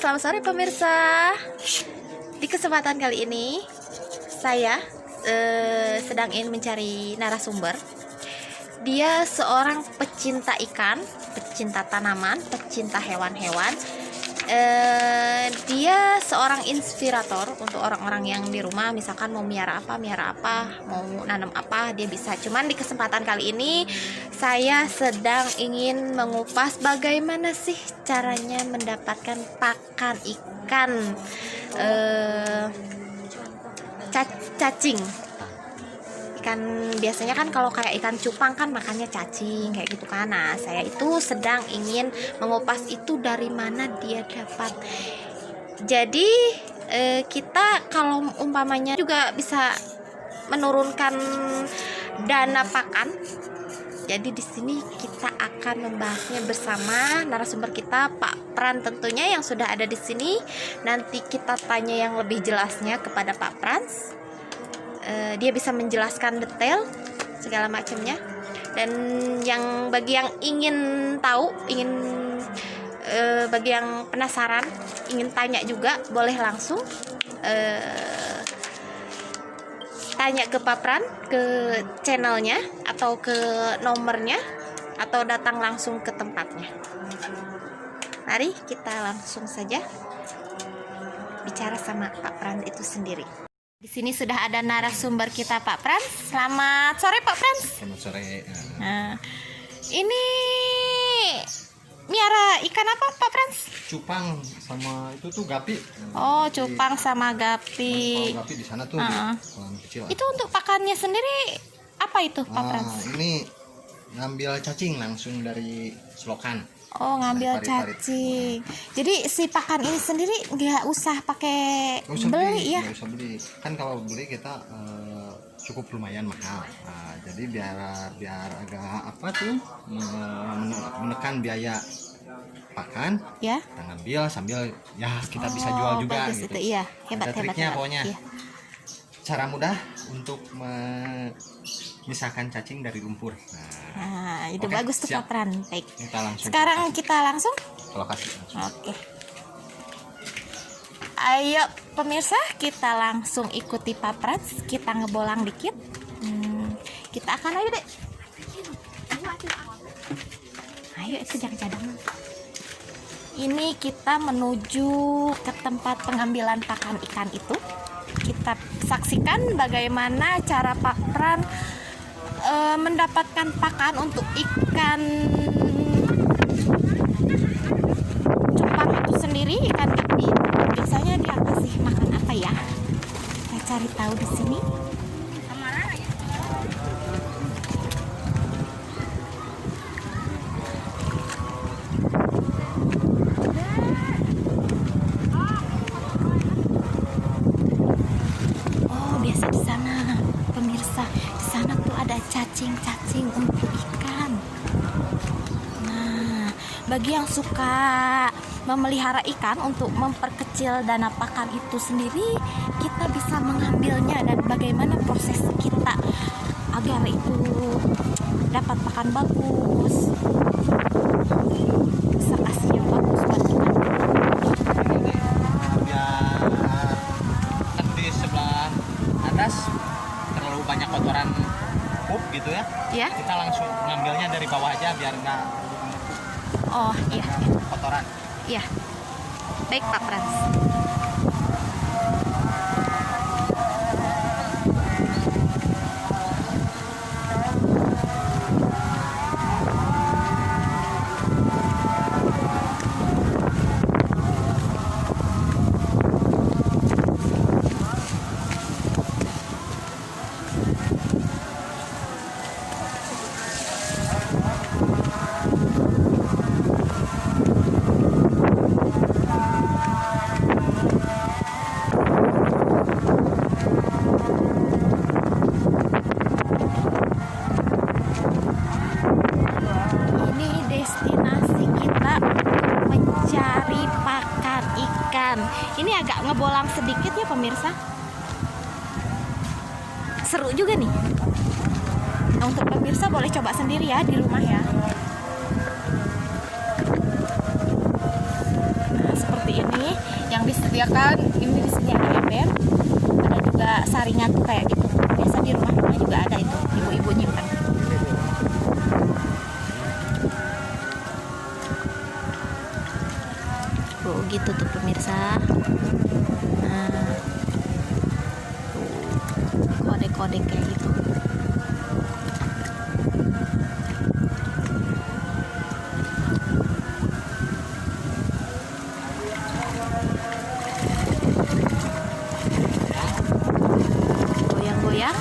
Selamat sore pemirsa. Di kesempatan kali ini saya sedang ingin mencari narasumber. Dia seorang pecinta ikan, pecinta tanaman, pecinta hewan-hewan. Dia seorang inspirator untuk orang-orang yang di rumah, misalkan mau miara apa, mau nanam apa, dia bisa. Cuman di kesempatan kali ini saya sedang ingin mengupas bagaimana sih caranya mendapatkan pakan ikan cacing. Ikan biasanya kan kalau kayak ikan cupang kan makannya cacing kayak gitu kan. Nah, saya itu sedang ingin mengupas itu dari mana dia dapat. Jadi kita kalau umpamanya juga bisa menurunkan dana pakan. Jadi di sini kita akan membahasnya bersama narasumber kita, Pak Pran tentunya yang sudah ada di sini. Nanti kita tanya yang lebih jelasnya kepada Pak Frans. Dia bisa menjelaskan detail segala macamnya. Dan bagi yang ingin tahu, bagi yang penasaran, ingin tanya juga, boleh langsung tanya ke Pak Pran, ke channelnya atau ke nomornya, atau datang langsung ke tempatnya. Mari kita langsung saja bicara sama Pak Pran itu sendiri. Di sini sudah ada narasumber kita, Pak Frans. Selamat sore, Pak Frans. Selamat sore. Nah, ini miara ikan apa, Pak Frans? Cupang sama itu tuh gapi. Oh, cupang sama gapi. Kalau gapi di sana tuh di kolam kecil. Itu untuk pakannya sendiri apa itu, Pak Frans? Ini ngambil cacing langsung dari selokan. Oh, ngambil cacing. Jadi si pakan ini sendiri nggak usah pakai beli ya? Nggak usah beli. Kan kalau beli kita cukup lumayan mahal. Nah, jadi biar agak apa tuh menekan biaya pakan. Ya. Kita ngambil sambil ya kita bisa jual juga gitu. Itu, iya, hebat. Ada triknya pokoknya. Iya. Cara mudah untuk memisahkan cacing dari lumpur. Nah, itu bagus tuh, Pak Pran. Baik. Sekarang kita langsung ke lokasi. Oke. Ayo pemirsa, kita langsung ikuti Pak Pran. Kita ngebolang dikit. Kita akan ayo deh. Ayo itu jangan cadangan. Ini kita menuju ke tempat pengambilan pakan ikan itu. Kita saksikan bagaimana cara Pak Pran mendapatkan pakan untuk ikan cupang itu sendiri, ikan gapi. Biasanya dia kasih makan apa ya? Kita cari tahu di sini. Oh, biasa di sana, pemirsa. Di sana tuh ada cacing untuk ikan. Nah, bagi yang suka memelihara ikan untuk memperkecil dana pakan itu sendiri, kita bisa mengambilnya. Dan bagaimana proses kita agar itu dapat pakan bagus, bisa kasih yang bagus buat ikan. Kan di sebelah atas terlalu banyak kotoran pup gitu ya. Ya. Kita langsung ngambilnya dari bawah aja biar nggak Oh iya, kotoran. iya. Baik Pak Frans. Ini agak ngebolang sedikit ya pemirsa. Seru juga nih. Nah, untuk pemirsa boleh coba sendiri ya di rumah ya. Nah, seperti ini. ya kan, ini di sini ada ember, ada juga saringan tuh kayak gitu. Biasa di rumah juga ada itu, ibu-ibu nyimpan. Tuh gitu tuh pemirsa. Nah, tuh kode-kode kayak gitu. Goyang-goyang.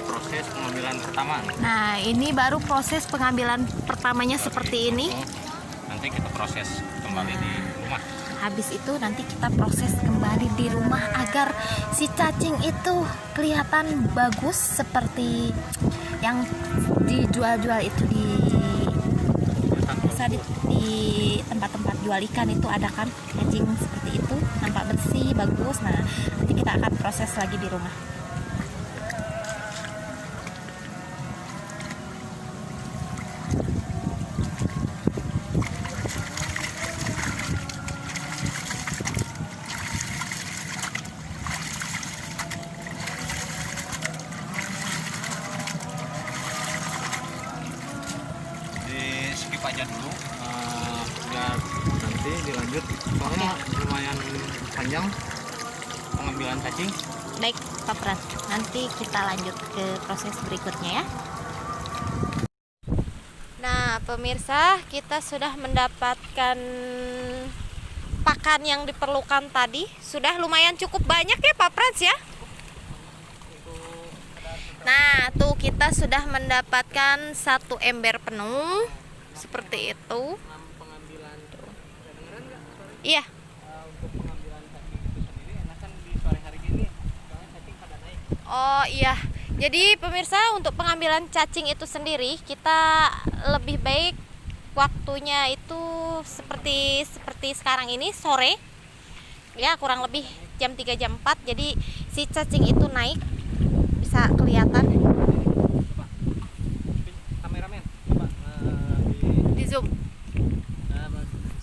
Proses pengambilan pertama. Nah, ini baru proses pengambilan pertamanya seperti ini. Nanti kita proses kembali di rumah. Habis itu nanti kita proses kembali di rumah agar si cacing itu kelihatan bagus seperti yang dijual-jual itu bisa di tempat-tempat jual ikan itu ada kan cacing seperti itu, nampak bersih, bagus. Nah, nanti kita akan proses lagi di rumah. Aja dulu biar nanti dilanjut, soalnya lumayan panjang pengambilan cacing. Baik Pak Pran, nanti kita lanjut ke proses berikutnya ya. Nah pemirsa, kita sudah mendapatkan pakan yang diperlukan tadi. Sudah lumayan cukup banyak ya Pak Prans ya. Nah tuh kita sudah mendapatkan 1 ember penuh seperti itu. Tuh. Iya. Oh iya. Jadi pemirsa, untuk pengambilan cacing itu sendiri kita lebih baik waktunya itu seperti sekarang ini sore. Ya, kurang lebih jam 3 jam 4. Jadi si cacing itu naik bisa kelihatan. Zoom.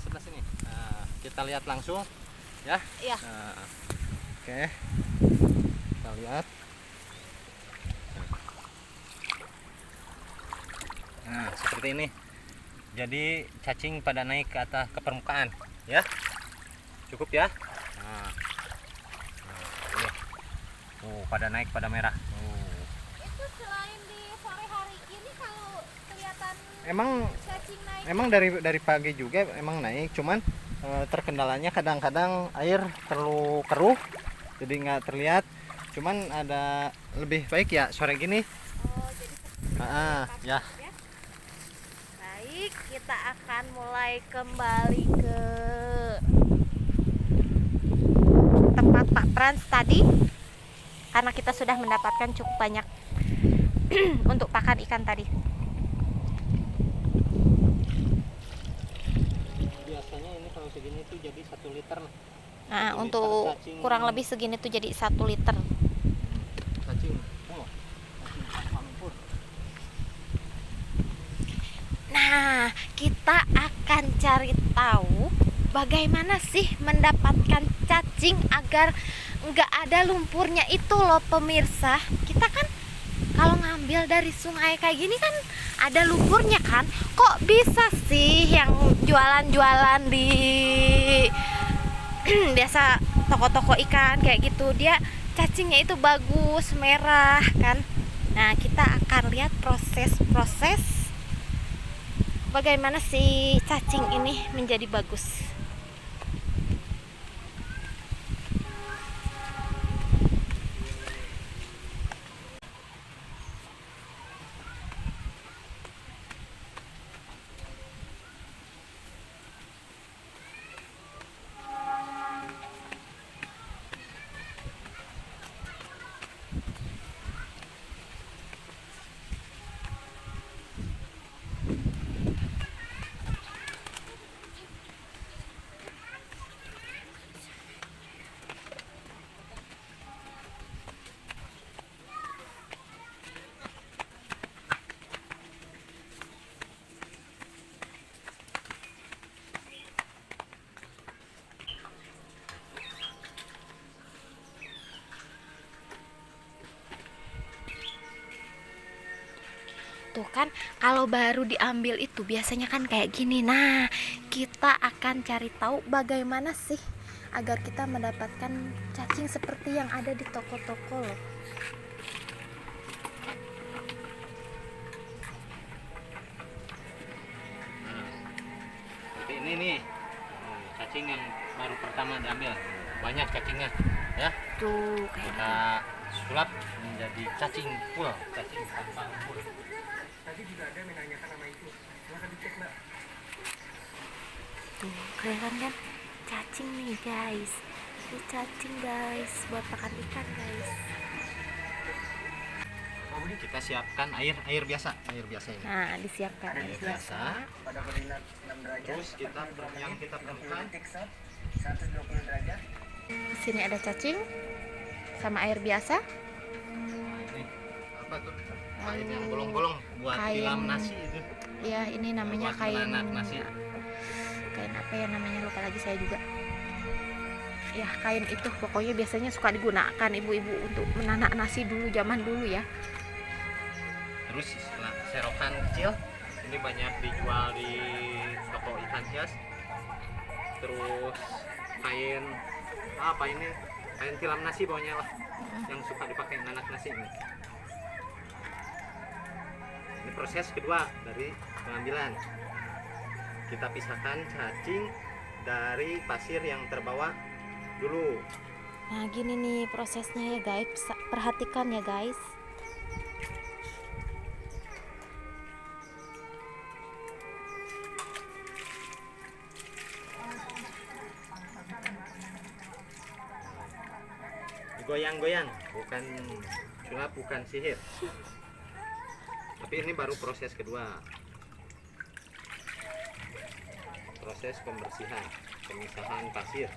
Sebelah sini. Nah, kita lihat langsung ya. Iya. Nah, oke. Kita lihat. Nah, seperti ini. Jadi cacing pada naik ke atas ke permukaan, ya. Cukup ya. Nah. Ini. Pada naik, pada merah. Itu selain di sore hari ini kalau kelihatan Emang dari pagi juga emang naik, cuman terkendalanya kadang-kadang air terlalu keruh jadi nggak terlihat, cuman ada lebih baik ya sore gini. Jadi ya. Baik, kita akan mulai kembali ke tempat Pak Prans tadi karena kita sudah mendapatkan cukup banyak untuk pakan ikan tadi. Biasanya ini kalau segini tuh jadi 1 liter. Nah, untuk kurang lebih segini tuh jadi 1 liter. Cacing. Nah, kita akan cari tahu bagaimana sih mendapatkan cacing agar nggak ada lumpurnya itu loh pemirsa. Kita kan kalau ngambil dari sungai kayak gini kan ada lumpurnya kan. Kok bisa sih yang jualan-jualan di biasa toko-toko ikan kayak gitu dia cacingnya itu bagus merah kan. Nah, kita akan lihat proses bagaimana si cacing ini menjadi bagus. Tuh kan, kalau baru diambil itu biasanya kan kayak gini. Nah, kita akan cari tahu bagaimana sih agar kita mendapatkan cacing seperti yang ada di toko-toko loh. Seperti ini nih, cacing yang baru pertama diambil. Banyak cacingnya, ya. Tuh, kayak Kita sulap menjadi cacing full, cacing tanpa umpur. Tadi juga ada menanyakan nama itu. Silahkan dicek, Mbak. tuh, kelihatan kan? Cacing nih guys. Ini cacing guys, buat makan ikan guys. Kita siapkan air biasa ini. Nah, disiapkan Air biasa. Pada koordinat 6 derajat. Terus yang kita perlukan detik shot 120 derajat. Di sini ada cacing sama air biasa. ini apa tuh? Kain yang bolong-bolong buat Kain. tilam nasi itu. Ya, ini namanya Buat kain. menanak nasi. Kain apa ya namanya, lupa lagi saya juga. Ya, kain itu pokoknya biasanya suka digunakan ibu-ibu untuk menanak nasi dulu, zaman dulu ya. Terus serokan kecil ini banyak dijual di toko ikan hias. Terus kain apa ini, kain tilam nasi pokoknya lah, yang suka dipakai nanak nasi ini. Ini proses kedua dari pengambilan. Kita pisahkan cacing dari pasir yang terbawa dulu. Nah, gini nih prosesnya ya guys, perhatikan ya guys. Digoyang-goyang, bukan sulap, bukan sihir. Tapi ini baru proses kedua. Proses pembersihan, pemisahan pasir.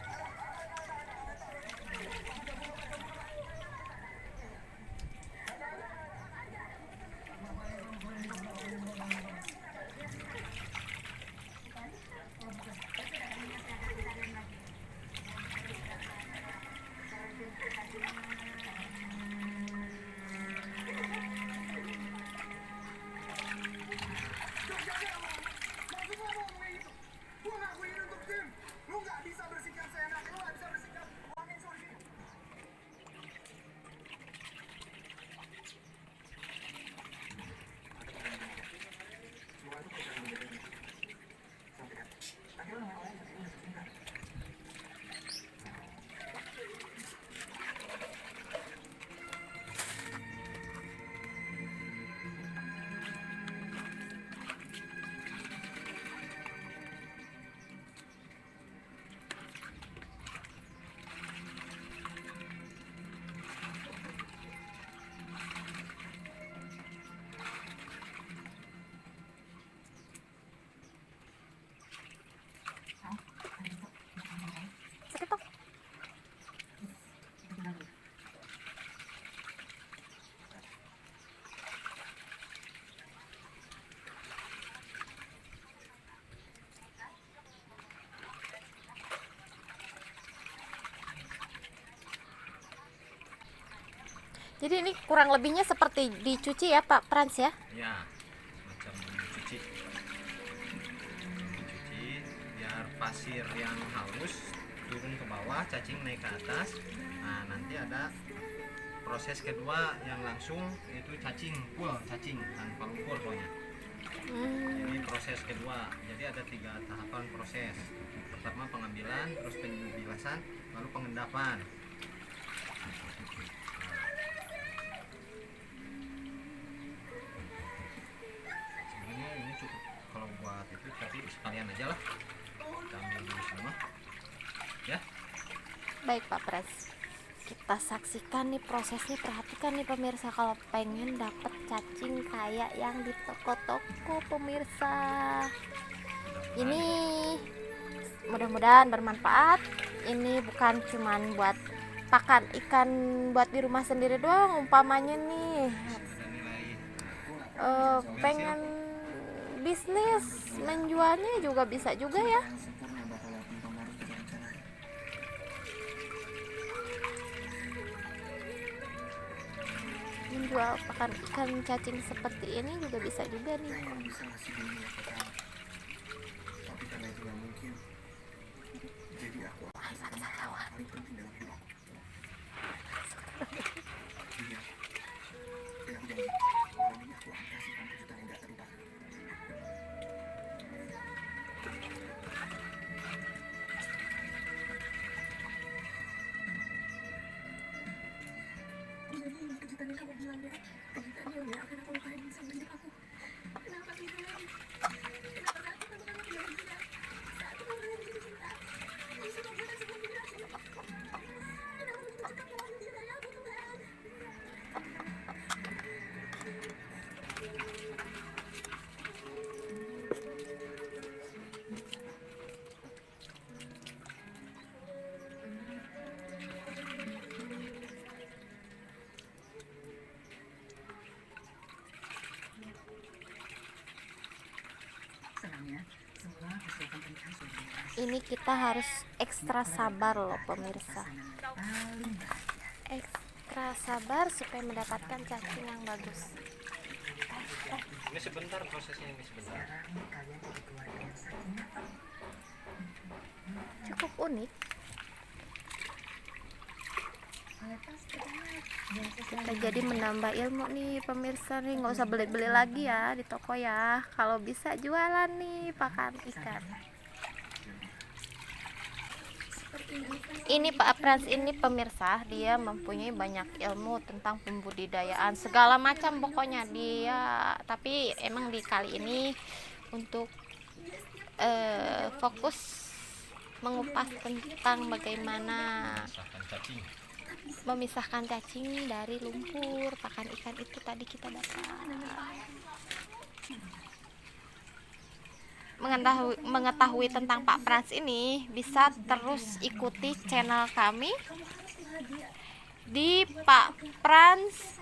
Jadi ini kurang lebihnya seperti dicuci ya Pak Frans ya? Ya, macam dicuci biar pasir yang halus turun ke bawah, cacing naik ke atas. Nah, nanti ada proses kedua yang langsung, itu cacing full, cacing tanpa lumpur pokoknya. Ini proses kedua. Jadi ada 3 tahapan proses. Pertama pengambilan, terus penbilasan, lalu pengendapan. Sebenarnya ini cukup kalau buat itu, tapi sekalian aja lah. Kita ambil dulu semua. Ya. Baik Pak Pres, kita saksikan nih prosesnya. Perhatikan nih pemirsa, kalau pengen dapet cacing kayak yang di toko-toko pemirsa, ini mudah-mudahan bermanfaat. Ini bukan cuman buat pakan ikan buat di rumah sendiri doang, umpamanya nih pengen bisnis menjualnya juga bisa juga ya. jual pakan ikan cacing seperti ini juga bisa juga nih. bisa ngasih dunia sekarang, tapi karena itu nggak mungkin, jadi aku akan sama hal paling penting dalam hidup. Dia yang janji malam ini aku akan kasihkan kejutan yang gak terlupakan. Jadi ini kejutan yang kamu bilang ya, kejutan yang gak akan aku lupain sama hidup aku. Kenapa tidak lagi? Kenapa satu kamu bilang tidak? Satu kamu bilang begitu cinta. Ini sudah bulan sebelum migrasi. Kenapa begitu cepat kamu mencintai aku, Tuhan? Ini kita harus ekstra sabar loh pemirsa, ekstra sabar supaya mendapatkan cacing yang bagus. Ini sebentar prosesnya, ini sebentar. Cukup unik. Kita jadi menambah ilmu nih pemirsa nih, nggak usah beli-beli lagi ya di toko ya. Kalau bisa jualan nih pakan ikan. Ini Pak Frans ini pemirsa, dia mempunyai banyak ilmu tentang pembudidayaan segala macam pokoknya dia. Tapi emang di kali ini untuk fokus mengupas tentang bagaimana memisahkan cacing dari lumpur pakan ikan itu tadi kita dapat. Mengetahui tentang Pak Frans ini bisa terus ikuti channel kami di Pak Frans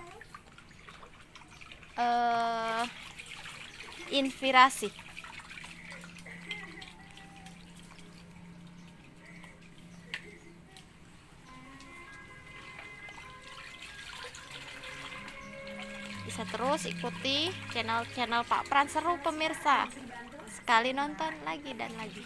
Inspirasi. Bisa terus ikuti channel Pak Frans, seru pemirsa. Sekali nonton lagi dan lagi.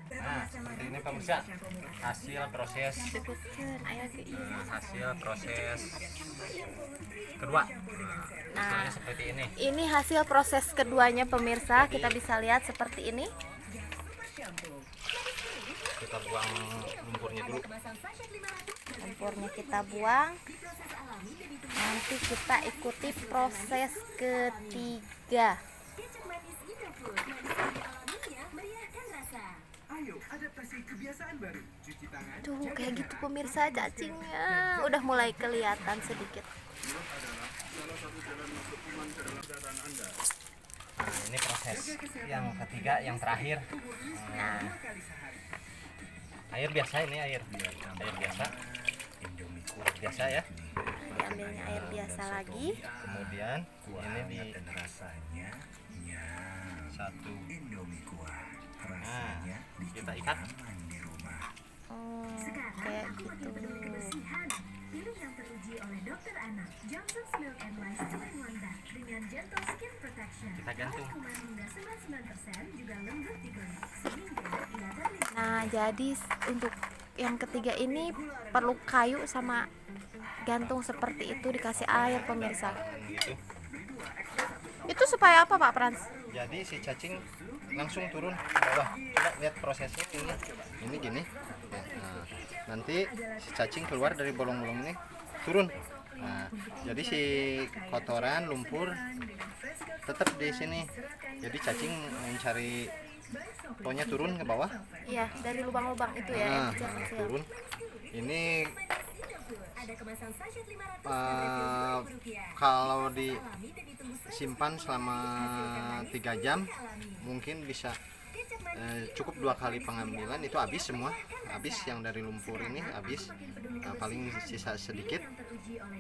Nah, seperti ini pemirsa hasil proses kedua. Nah, Seperti ini. Ini hasil proses keduanya pemirsa, kita bisa lihat seperti ini. Kita buang lumpurnya dulu. Lumpurnya kita buang. Nanti kita ikuti proses ketiga. Ayo, adaptasi kebiasaan baru. Cuci tangan. Tuh, kayak gitu pemirsa, cacingnya udah mulai kelihatan sedikit. Nah, ini proses yang ketiga, yang terakhir. Air biasa ini, air biasa. Biasa ya. Diambilnya air biasa lagi. Kemudian ini di satu. Nah, kita ikat. Oh, kayak gitu. Pilih yang teruji oleh dokter anak Johnson's Milk and Rice 2-in-1 Bath dengan gentle skin protection. Kita gantung. Kuman hingga 99% juga lembut di kulit sehingga tidak terlihat. Nah, jadi untuk yang ketiga ini perlu kayu sama gantung seperti itu, dikasih air pemirsa. Gitu. Itu supaya apa Pak Frans? Jadi si cacing langsung turun ke bawah. Coba lihat prosesnya ini. Ini gini. Ya, nah, nanti si cacing keluar dari bolong-bolong ini turun. Nah, jadi si kotoran, lumpur tetap di sini. Jadi cacing mencari pokoknya turun ke bawah. Iya, dari lubang-lubang itu ya, yang Nah, kecil-kecil. turun. Ini Ada kemasan sachet 500 kalau disimpan selama 3 jam mungkin bisa cukup 2 kali pengambilan itu habis semua, habis yang dari lumpur ini habis. Paling sisa sedikit,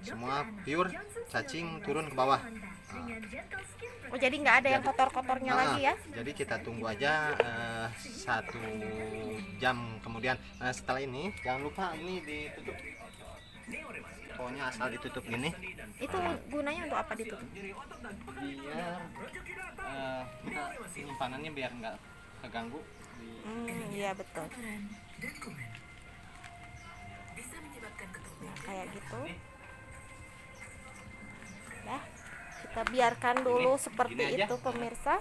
semua pure cacing turun ke bawah. Oh, jadi nggak ada yang kotor-kotornya lagi ya? Jadi kita tunggu aja 1 jam kemudian. Setelah ini jangan lupa ini ditutup, pokoknya asal ditutup gini. Itu gunanya untuk apa ditutup? Biar kita penyimpanannya biar nggak keganggu. Iya betul. Nah, kayak gitu. Dah, kita biarkan dulu seperti gini aja. itu pemirsa.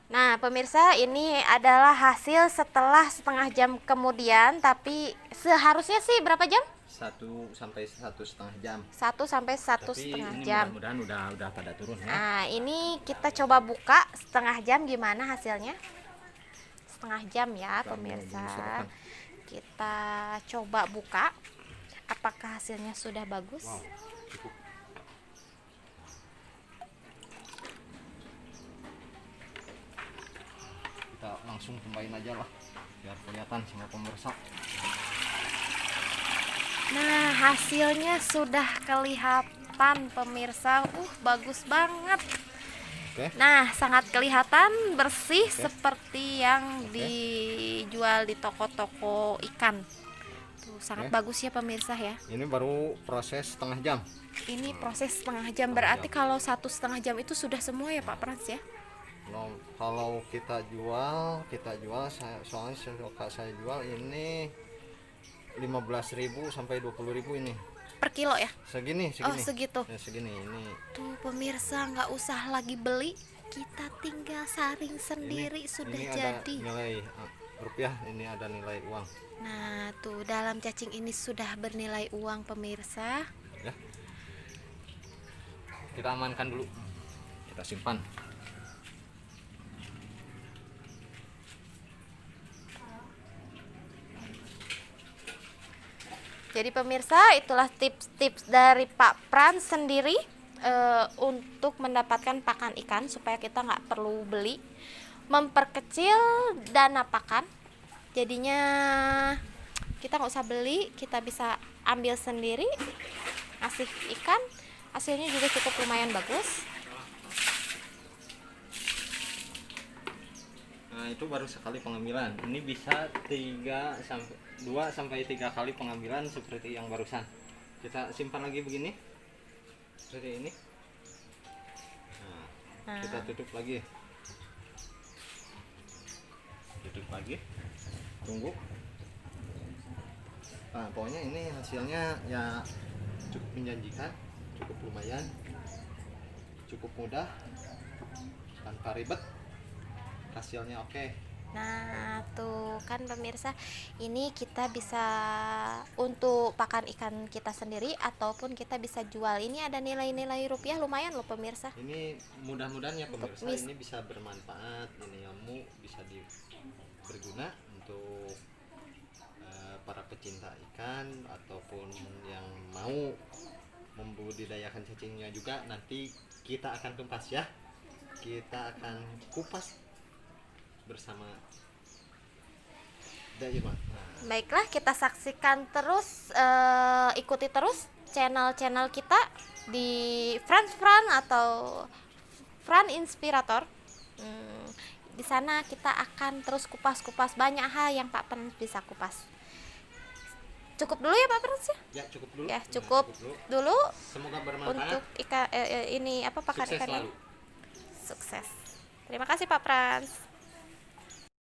Nah pemirsa, ini adalah hasil setelah setengah jam kemudian, tapi seharusnya sih berapa jam? 1 sampai 1,5 jam. 1 sampai 1,5 Tapi ini jam. mudah-mudahan udah pada turun ya. Nah ini kita coba buka setengah jam, gimana hasilnya? Setengah jam ya pemirsa. Kita coba buka, apakah hasilnya sudah bagus? Wow, cukup. Kita langsung cobain aja lah biar kelihatan sama pemirsa. Nah hasilnya sudah kelihatan pemirsa, bagus banget. Oke. Nah sangat kelihatan bersih seperti yang dijual di toko-toko ikan. Tuh, sangat bagus ya pemirsa ya. Ini baru proses setengah jam. Ini proses setengah jam, berarti kalau 1,5 jam itu sudah semua ya Pak Frans ya? Kalau kita jual soalnya saya jual ini 15.000 sampai 20.000 ini Per kilo ya? segini. Oh segitu. Ya, segini ini. Tuh pemirsa, nggak usah lagi beli, kita tinggal saring sendiri sudah ini jadi. ada nilai rupiah, ini ada nilai uang Nah tuh dalam cacing ini sudah bernilai uang pemirsa. ya. Kita amankan dulu, kita simpan. Jadi pemirsa, itulah tips-tips dari Pak Frans sendiri untuk mendapatkan pakan ikan supaya kita nggak perlu beli, memperkecil dana pakan. Jadinya kita nggak usah beli, kita bisa ambil sendiri, ngasih ikan, hasilnya juga cukup lumayan bagus. Nah itu baru sekali pengambilan, ini bisa 2 sampai 3 kali pengambilan seperti yang barusan. Kita simpan lagi begini, seperti ini. Nah, kita tutup lagi, tunggu. Nah pokoknya ini hasilnya ya cukup menjanjikan, cukup lumayan, cukup mudah, tanpa ribet, hasilnya oke. Nah tuh kan pemirsa, ini kita bisa untuk pakan ikan kita sendiri ataupun kita bisa jual. Ini ada nilai-nilai rupiah lumayan loh pemirsa. Ini mudah-mudahan ya pemirsa, Mis- ini bisa bermanfaat, ini ilmu bisa berguna untuk para pecinta ikan ataupun yang mau membudidayakan cacingnya juga. Nanti kita akan kupas ya, kita akan kupas bersama Daima. Baiklah, kita saksikan terus, ikuti terus channel-channel kita di Frans atau Fran Inspirator. Di sana kita akan terus kupas-kupas banyak hal yang Pak Frans bisa kupas. Cukup dulu ya Pak Frans ya? Ya cukup dulu. Ya cukup dulu Semoga bermanfaat. untuk pakan Sukses ikan ini. selalu. Sukses. Terima kasih Pak Frans.